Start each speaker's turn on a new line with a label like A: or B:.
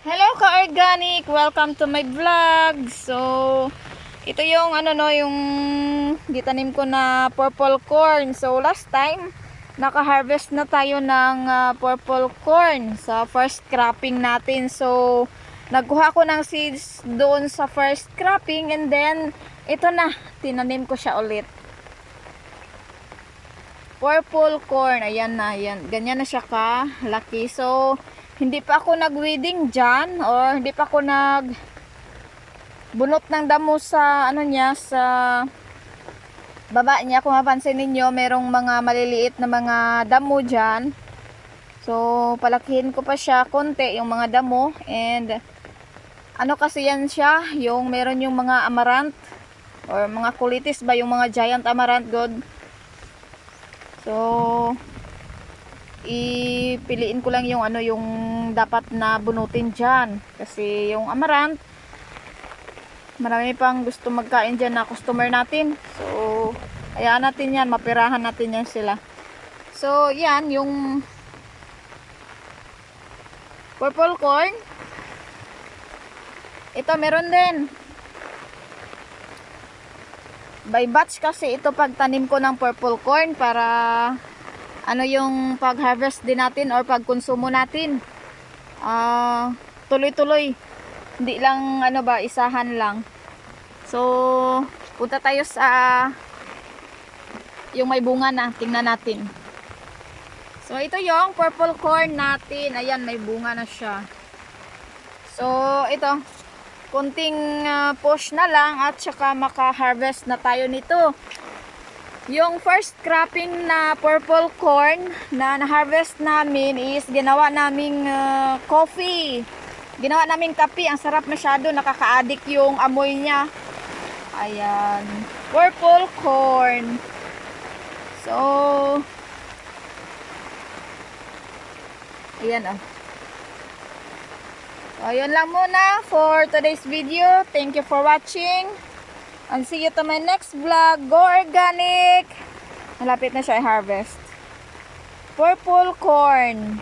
A: Hello ka-organic! Welcome to my vlog! So, ito yung yung gitanim ko na purple corn. So, last time, naka-harvest na tayo ng purple corn sa first cropping natin. So, nagkuha ko ng seeds doon sa first cropping and then, ito na, tinanim ko siya ulit. Purple corn, ayan na, ayan. Ganyan na siya ka-laki. So, hindi pa ako nag-weeding dyan or hindi pa ako bunot ng damo sa niya, sa baba niya. Kung mapansin ninyo, merong mga maliliit na mga damo dyan. So, palakihin ko pa siya konti yung mga damo. And kasi yan siya, yung meron yung mga amaranth or mga kulitis ba, yung mga giant amaranth god. So, ipiliin ko lang yung yung dapat na bunutin dyan, kasi yung amaranth marami pang gusto magkain dyan na customer natin. So hayaan natin yan, mapirahan natin yan sila. So yan yung purple corn. Ito meron din by batch kasi ito pagtanim ko ng purple corn, para yung pag-harvest din natin or pag-konsumo natin, tuloy-tuloy, hindi lang isahan lang. So punta tayo sa yung may bunga na, tingnan natin. So ito yung purple corn natin, ayan, may bunga na siya. So ito, kunting push na lang at saka maka-harvest na tayo nito. Yung first cropping na purple corn na na-harvest namin is ginawa naming coffee. Ginawa naming kape. Ang sarap masyado. Nakaka-addict yung amoy niya. Ayan. Purple corn. So, ayan oh. So, yun lang muna for today's video. Thank you for watching. And see you to my next vlog. Go organic! Malapit na siya i-harvest. Purple corn.